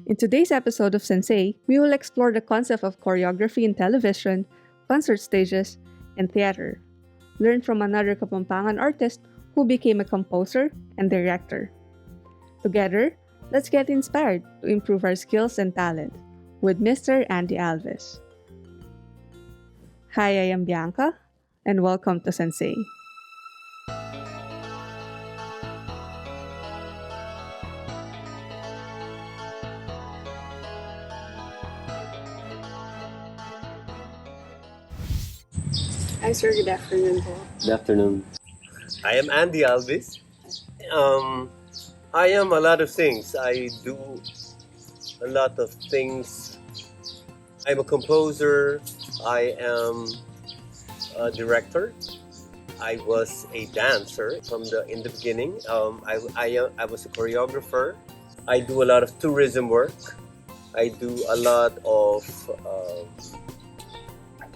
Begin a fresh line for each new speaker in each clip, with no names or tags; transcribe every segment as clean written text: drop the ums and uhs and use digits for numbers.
In today's episode of Sensei, we will explore the concept of choreography in television, concert stages, and theater. Learn from another Kapampangan artist who became a composer and director. Together, let's get inspired to improve our skills and talent with Mr. Andy Alviz. Hi, I am Bianca, and welcome to Sensei. Hi, sir. Good afternoon po.
Good afternoon. I am Andy Alviz. I am a lot of things. I do a lot of things. I'm a composer. I am a director. I was a dancer in the beginning. I was a choreographer. I do a lot of tourism work. I do a lot of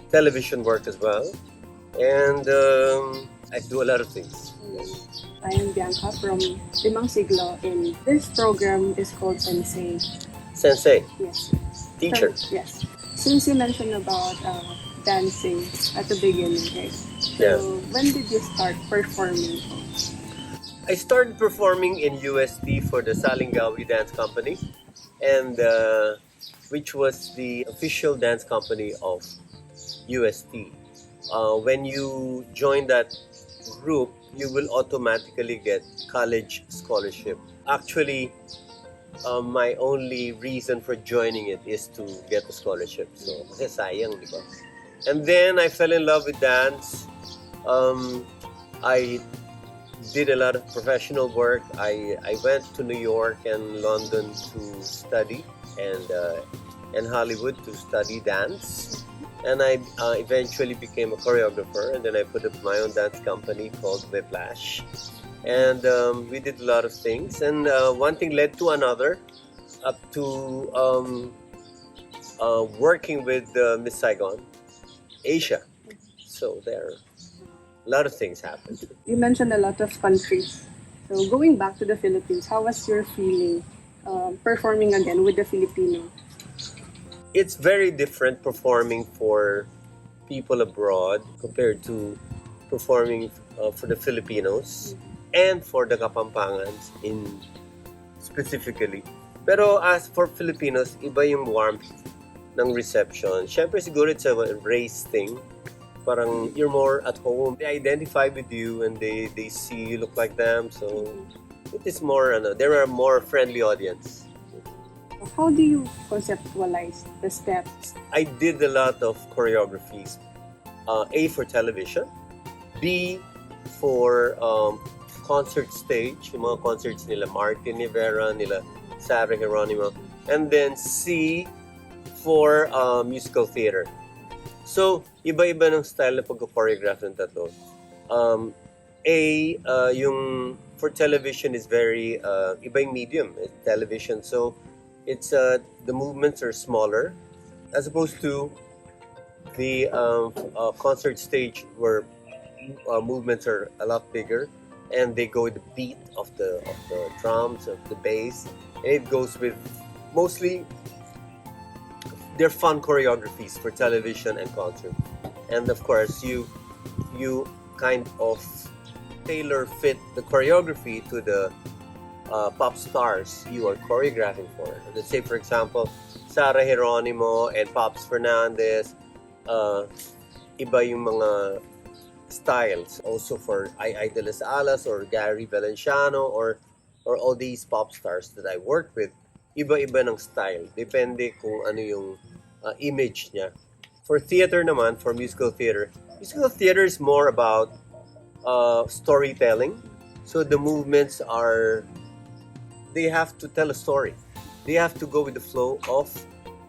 television work as well. And I do a lot of things.
I am Bianca from Limang Siglo, and this program is called Sensei.
Sensei,
Yes.
teacher.
Yes. Since you mentioned about dancing at the beginning, right? So
Yeah.
when did you start performing?
I started performing in UST for the Salingawi Dance Company, and which was the official dance company of UST. When you join that group, you will automatically get college scholarship. Actually, my only reason for joining it is to get a scholarship. So, kasi sayang, di ba? And then I fell in love with dance. I did a lot of professional work. I went to New York and London to study, and Hollywood to study dance. And I eventually became a choreographer, and then I put up my own dance company called Whiplash. And we did a lot of things, and one thing led to another, up to working with Miss Saigon, Asia. So there, a lot of things happened.
You mentioned a lot of countries. So going back to the Philippines, how was your feeling performing again with the Filipino?
It's very different performing for people abroad compared to performing for the Filipinos and for the Kapampangans in specifically. Pero as for Filipinos, iba yung warmth ng reception. Siyempre siguro it's a race thing. Parang you're more at home. They identify with you and they see you look like them. So it is more, there are more friendly audience.
How do you conceptualize the steps?
I did a lot of choreographies. A for television, B for concert stage, yung mga concerts nila Martin Rivera, nila Sarah Geronimo, and then C for musical theater. So, iba-iba ng style na pag-choreograph ng tatlo. Yung for television is very, iba yung medium, television. So, it's the movements are smaller as opposed to the concert stage where movements are a lot bigger, and they go with the beat of the drums, of the bass, and it goes with mostly they're fun choreographies for television and concert. And of course you kind of tailor fit the choreography to the pop stars you are choreographing for. Let's say, for example, Sarah Geronimo and Pops Fernandez, iba yung mga styles. Also for Ay de las Alas or Gary Valenciano or all these pop stars that I work with, iba-iba ng style. Depende kung ano yung image niya. For theater naman, for musical theater is more about storytelling. So the movements they have to tell a story. They have to go with the flow of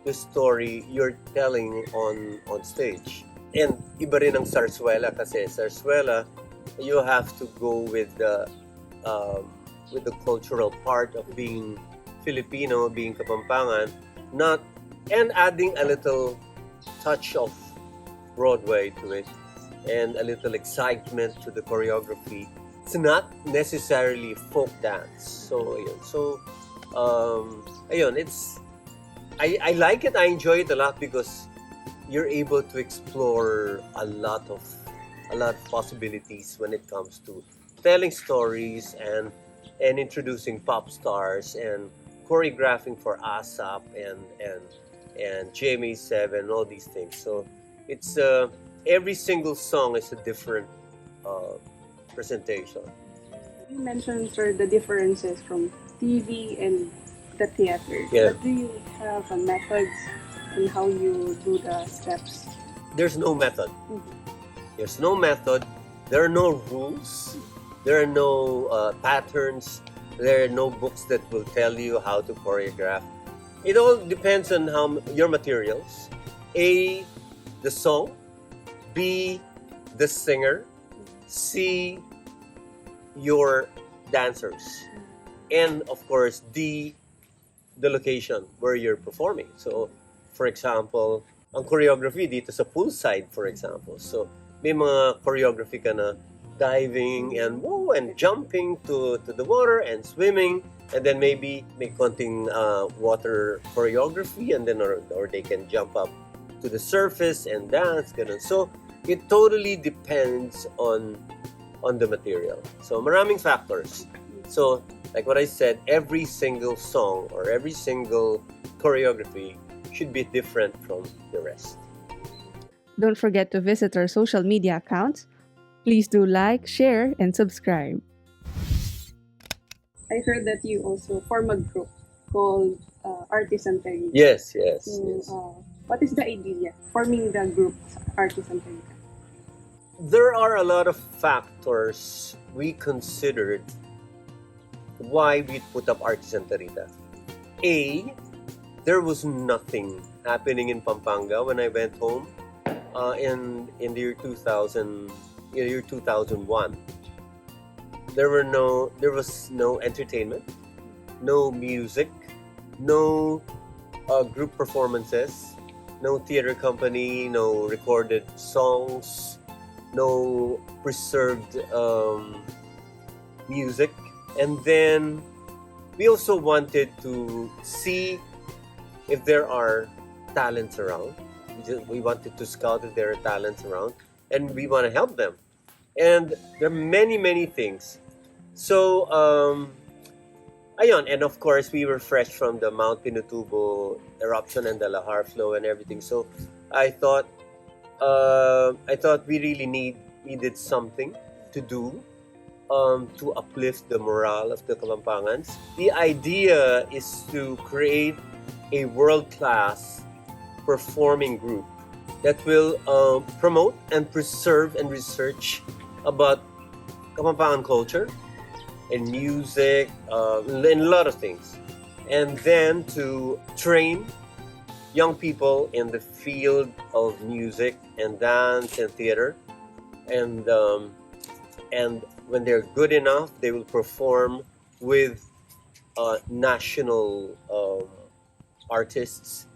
the story you're telling on stage. And iba rin ang zarzuela kasi zarzuela, you have to go with the cultural part of being Filipino, being Kapampangan, and adding a little touch of Broadway to it and a little excitement to the choreography. It's not necessarily folk dance. So, ayun. It's I like it. I enjoy it a lot because you're able to explore a lot of possibilities when it comes to telling stories and introducing pop stars and choreographing for ASAP and GMA7, all these things. So it's every single song is a different uh, presentation.
You mentioned, sir, the differences from TV and the theater.
Yeah.
But do you have a methods in how you do the steps?
There's no method.
Mhm.
There's no method. There are no rules. There are no patterns. There are no books that will tell you how to choreograph. It all depends on your materials. A, the song. B, the singer. C, your dancers. And of course, D, the location where you're performing. So, for example, ang choreography dito sa poolside, for example. So, may mga choreography ka na diving and whoa, and jumping to the water and swimming, and then maybe may konting water choreography, and then or they can jump up to the surface and dance, ganun. So, it totally depends on the material. So, maraming factors. So, like what I said, every single song or every single choreography should be different from the rest.
Don't forget to visit our social media accounts. Please do like, share, and subscribe. I heard that you also form a group called Artisan.
Yes.
What is the idea forming the group Artisan?
There are a lot of factors we considered why we put up Artisan sta.rita. A, there was nothing happening in Pampanga when I went home in the year 2000, year 2001. There was no entertainment, no music, no group performances, no theater company, no recorded songs, no preserved music. And then we also wanted to see if there are talents around. We wanted to scout if there are talents around, and we want to help them. And there are many things. So, ayun, and of course, we were fresh from the Mount Pinatubo eruption and the Lahar flow and everything. So, I thought we really needed something to do to uplift the morale of the Kapampangans. The idea is to create a world-class performing group that will promote and preserve and research about Kapampangan culture and music and a lot of things. And then to train young people in the field of music and dance and theater. And when they're good enough, they will perform with national artists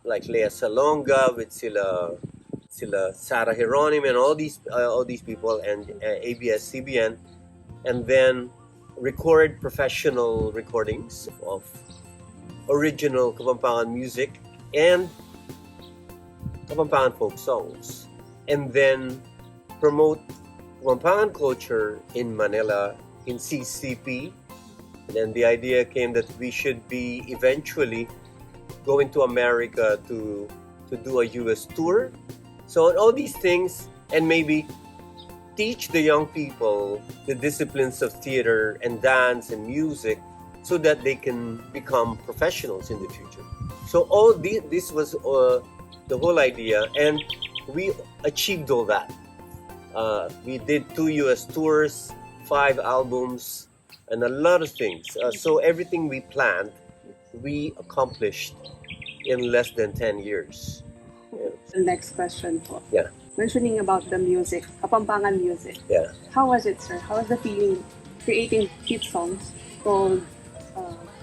like Lea Salonga, with sila Sarah Hieronym and all these people, and ABS-CBN, and then record professional recordings of original Kapampangan music and Kapampangan folk songs, and then promote Kapampangan culture in Manila, in CCP. And then the idea came that we should be eventually going to America to do a US tour. So all these things, and maybe teach the young people the disciplines of theater and dance and music so that they can become professionals in the future. So all this was the whole idea, and we achieved all that. We did 2 US tours, 5 albums, and a lot of things. So everything we planned, we accomplished in less than 10 years. Yeah.
The next question po.
Yeah.
Mentioning about the music, Kapampangan music.
Yeah.
How was it, sir? How was the feeling creating hit songs called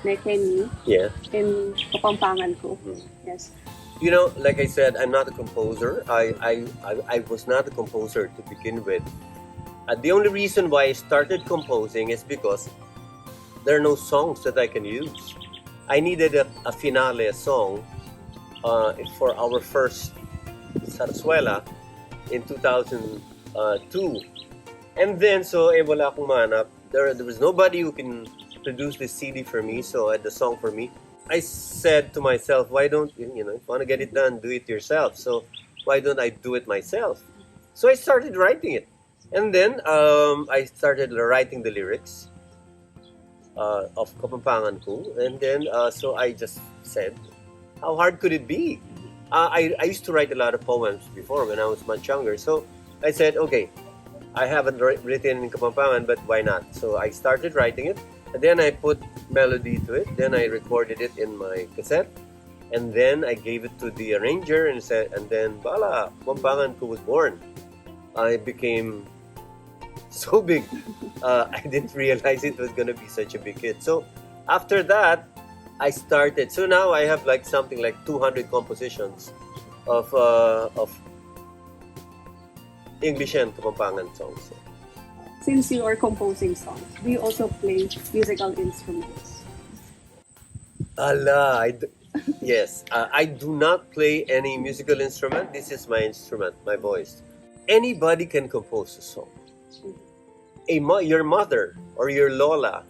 Nekeni
Yeah.
in Kapampangan ko?
Mm.
Yes.
You know, like I said, I'm not a composer. I was not a composer to begin with. The only reason why I started composing is because there are no songs that I can use. I needed a finale song for our first Sarsuela in 2002. And then, so, wala akong manap. There was nobody who can produce this CD for me, so the song for me. I said to myself, why don't, if you want to get it done, do it yourself. So, why don't I do it myself? So, I started writing it. And then, I started writing the lyrics of Kapampangan ko. And then, so I just said, how hard could it be? I used to write a lot of poems before when I was much younger. So I said, okay, I haven't written in Kapampangan, but why not? So I started writing it, and then I put melody to it. Then I recorded it in my cassette, and then I gave it to the arranger and said, and then bala, Kapampangan ko was born. I became so big. I didn't realize it was gonna be such a big hit. So after that, I started. So now I have like something like 200 compositions of English and Kapampangan songs.
Since you are composing songs, do you also play musical instruments?
Yes. I do not play any musical instrument. This is my instrument, my voice. Anybody can compose a song. Your mother or your lola.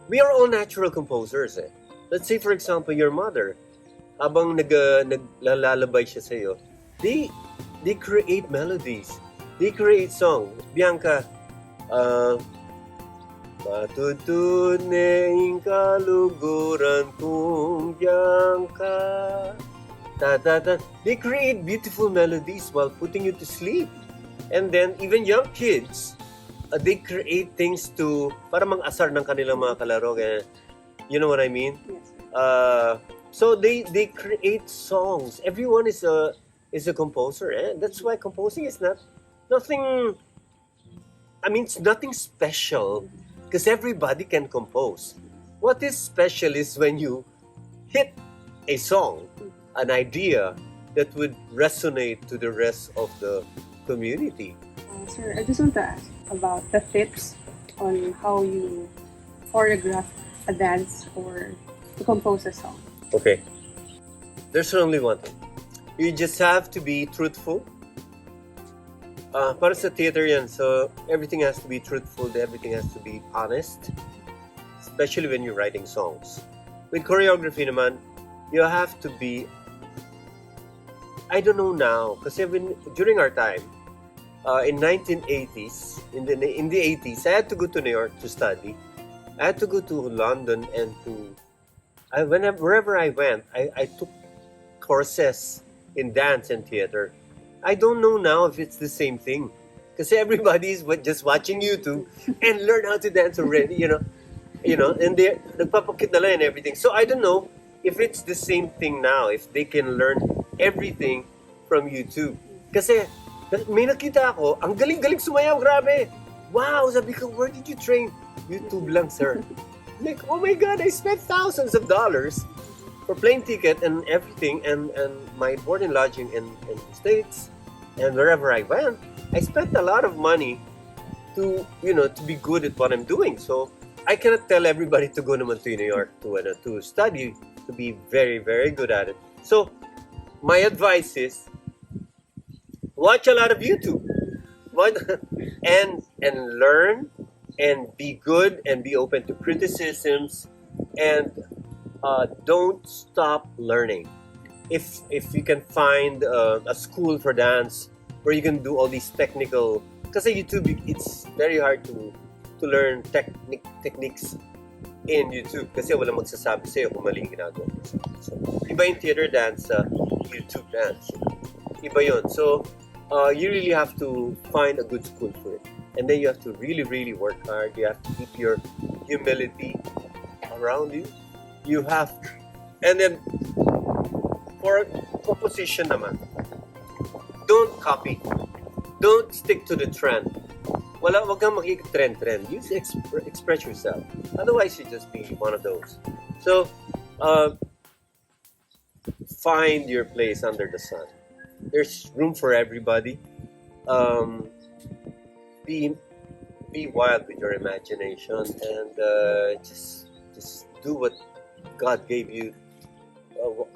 We are all natural composers. Let's say, for example, your mother, habang naglalabay siya sa'yo, they create melodies. They create song. Bianca, matutuning kaluguran kong Bianca. They create beautiful melodies while putting you to sleep. And then, even young kids, they create things to para mang-asar ng kanilang mga kalaro. You know what I mean?
Yes.
So they create songs. Everyone is a composer. That's why composing is nothing. I mean, it's nothing special because everybody can compose. What is special is when you hit a song, an idea that would resonate to the rest of the community.
Sir, I just want to ask about the tips on how you choreograph a dance or to compose a song.
Okay. There's only one thing. You just have to be truthful. Para sa theater yan, so everything has to be truthful, everything has to be honest, especially when you're writing songs. With choreography naman, you have to be, I don't know now, kasi during our time, in 1980s, in the 80s, I had to go to New York to study. I had to go to London and wherever I went, I took courses in dance and theater. I don't know now if it's the same thing. Because everybody is just watching YouTube and learn how to dance already, and they're nagpapakit na lang and everything. So I don't know if it's the same thing now, if they can learn everything from YouTube. Kasi may nakita ako, ang galing-galing sumayaw, grabe. Wow, sabi ko, where did you train? YouTube lang, sir. Like, oh my God, I spent thousands of dollars for plane ticket and everything, and my board and lodging in the States, and wherever I went, I spent a lot of money to be good at what I'm doing. So I cannot tell everybody to go naman to New York to study, to be very, very good at it. So my advice is, watch a lot of YouTube, and learn, and be good, and be open to criticisms, and don't stop learning. If you can find a school for dance where you can do all these technical, kasi YouTube, it's very hard to learn techniques in YouTube kasi wala magsasabi sa'yo kung mali ginagawa mo. So, iba yung theater dance sa YouTube dance. Iba yun. So, you really have to find a good school for it. And then you have to really, really work hard. You have to keep your humility around you. And then, for composition naman, don't copy. Don't stick to the trend. Wag kang trend. You express yourself. Otherwise, you just be one of those. So, find your place under the sun. There's room for everybody. Be wild with your imagination, and just do God gave you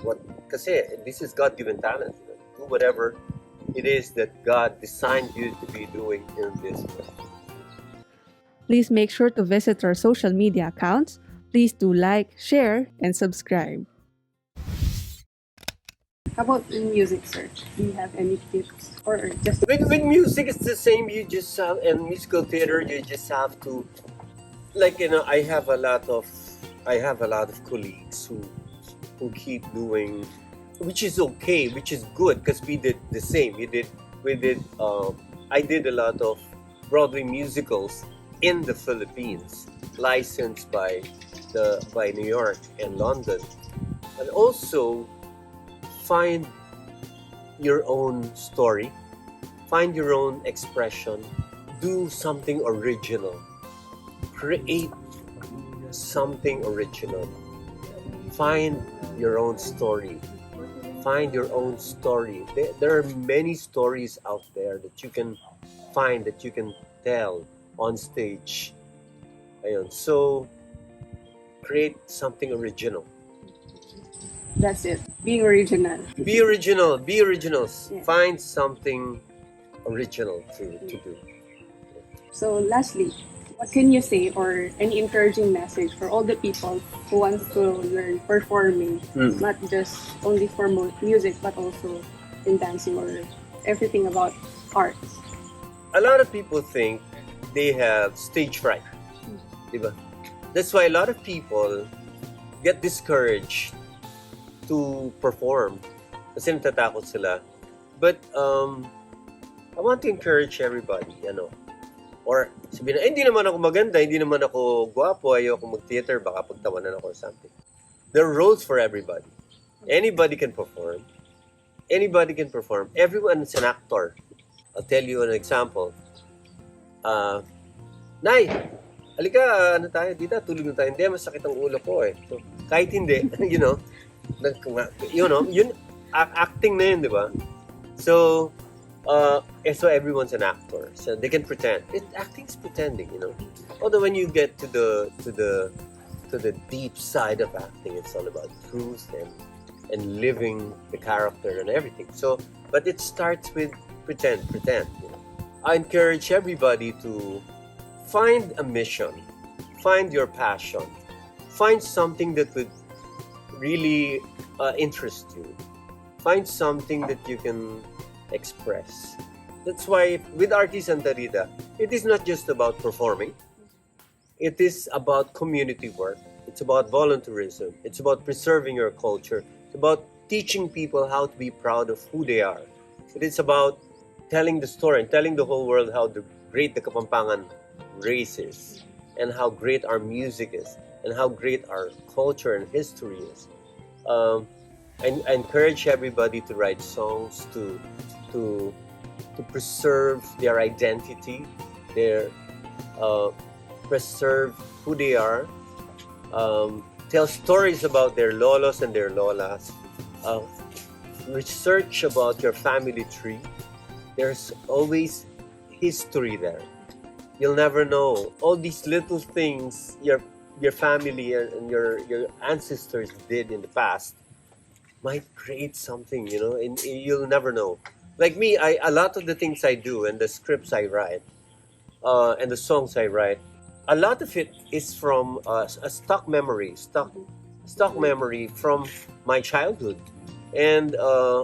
what kasi this is God-given talent. Do whatever it is that God designed you to be doing in this way.
Please make sure to visit our social media accounts. Please do like, share, and subscribe.
How about in music, sir? Do you have any tips or just
With music, it's the same. You just have, and musical theater, you just have to, like, I have a lot of colleagues who keep doing, which is okay, which is good, because we did the same. We did. I did a lot of Broadway musicals in the Philippines, licensed by New York and London, and also find your own story, find your own expression, do something original, create something original, find your own story. Find your own story. There are many stories out there that you can find, that you can tell on stage. Ayun. So, create something original.
that's it? Being original.
Be original. Be originals.
Yeah.
Find something original to do.
So lastly, what can you say or any encouraging message for all the people who want to learn performing, not just only for music but also in dancing or everything about arts?
A lot of people think they have stage fright. Diba? That's why a lot of people get discouraged to perform kasi natatakot sila. But I want to encourage everybody, or sabihin na, hindi naman ako maganda, hindi naman ako gwapo, ayoko mag-theater, baka pagtawanan ako or something. There are roles for everybody. Anybody can perform. Anybody can perform. Everyone is an actor. I'll tell you an example. Nay, halika, dito, tulog na tayo. Hindi, masakit ang ulo ko eh. So, kahit hindi, yun, acting na yun, di ba? So, so everyone's an actor. So they can pretend. Acting's pretending, Although when you get to the deep side of acting, it's all about truth and living the character and everything. So, but it starts with pretend. I encourage everybody to find a mission, find your passion, find something that would really interest you, find something that you can express. That's why with Artisan sta.rita, it is not just about performing. It is about community work. It's about volunteerism. It's about preserving your culture. It's about teaching people how to be proud of who they are. It is about telling the story and telling the whole world how great the Kapampangan race is, and how great our music is, and how great our culture and history is. I encourage everybody to write songs to preserve their identity, preserve who they are, tell stories about their lolos and their lolas, research about your family tree. There's always history there. You'll never know. All these little things your family and your ancestors did in the past might create something, and you'll never know. Like me, a lot of the things I do and the scripts I write and the songs I write, a lot of it is from a stock memory from my childhood, and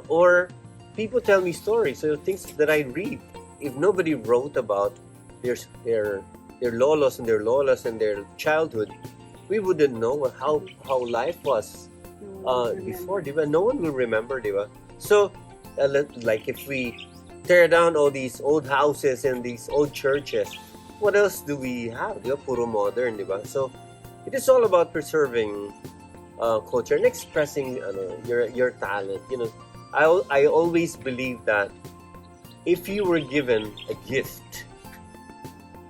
or people tell me stories, so things that I read. If nobody wrote about their lolos and their lolas and their childhood, we wouldn't know how life was before, diba? No one will remember, diba? So, like if we tear down all these old houses and these old churches, what else do we have? Diba? Puro modern, diba? So, it is all about preserving culture and expressing your talent. I always believe that if you were given a gift,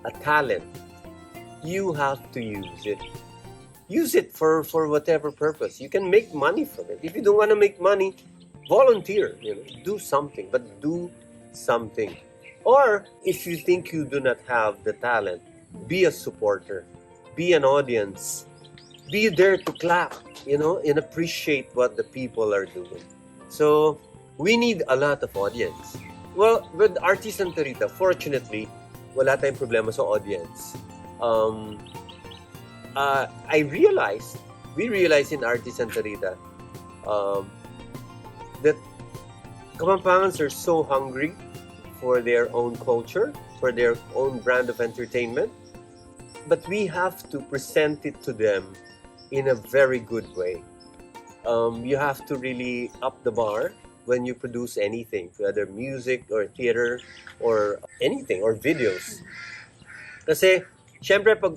a talent, you have to use it. Use it for whatever purpose. You can make money from it. If you don't want to make money, volunteer. Do something, but do something. Or if you think you do not have the talent, be a supporter, be an audience, be there to clap, and appreciate what the people are doing. So we need a lot of audience. Well, with Artisan sta.rita, fortunately, wala tayong problema sa audience. We realized in Artisan sta.rita that Kapampangans are so hungry for their own culture, for their own brand of entertainment, but we have to present it to them in a very good way. You have to really up the bar when you produce anything, whether music or theater or anything, or videos. Kasi, syempre, pag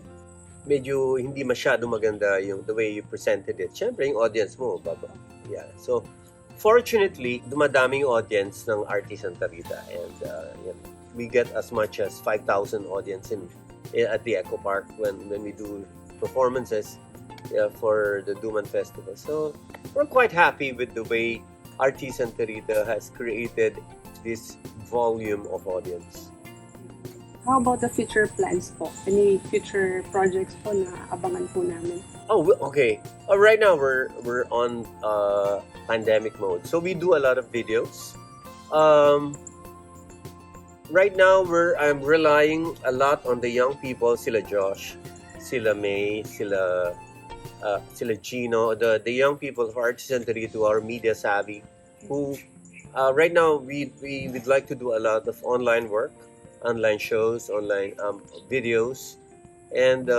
medyo hindi masyado maganda yung the way you presented it, syempre, yung audience mo, baba. Yeah. So, fortunately, dumadaming audience ng Artisan sta.rita, and we get as much as 5,000 audience at the Eco Park when we do performances for the Duman Festival. So, we're quite happy with the way Artisan sta.rita has created this volume of audience.
How about the future plans po? Any future projects po na abangan po namin?
Oh, okay. Right now we're on pandemic mode, so we do a lot of videos. Right now I'm relying a lot on the young people, sila Josh, sila May, sila Gino, the young people of Artisan sta.rita who are media savvy, who right now we'd like to do a lot of online work, online shows, online videos, and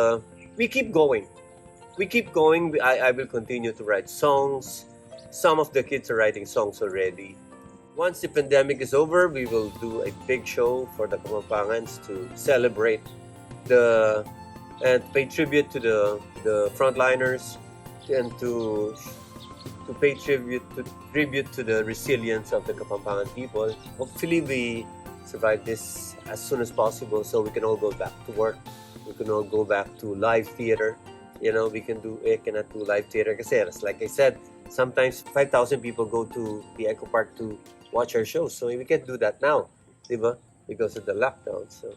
we keep going. I will continue to write songs. Some of the kids are writing songs already. Once the pandemic is over, we will do a big show for the Kapampangans to celebrate and pay tribute to the frontliners, and to pay tribute to the resilience of the Kapampangan people. Hopefully we survive this as soon as possible, so we can all go back to work. We can all go back to live theater. We cannot do live theater kasi, like I said, sometimes 5,000 people go to the Eco Park to watch our shows. So we can't do that now, diba? Because of the lockdown. So,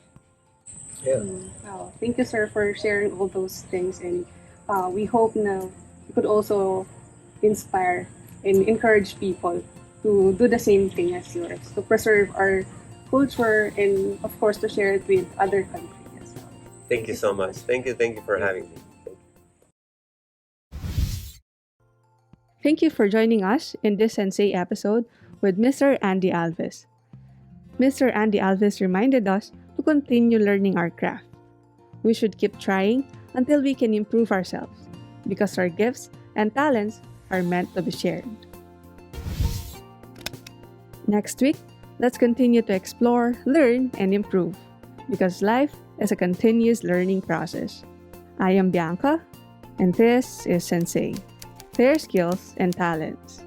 yeah.
Wow. Thank you, sir, for sharing all those things. And we hope na you could also inspire and encourage people to do the same thing as yours, to preserve our culture and, of course, to share it with other countries as well.
Thank you so much. Thank you for having me.
Thank you for joining us in this Sensei episode with Mr. Andy Alviz. Mr. Andy Alviz reminded us to continue learning our craft. We should keep trying until we can improve ourselves, because our gifts and talents are meant to be shared. Next week, let's continue to explore, learn, and improve, because life is a continuous learning process. I am Bianca, and this is Sensei, their skills and talents.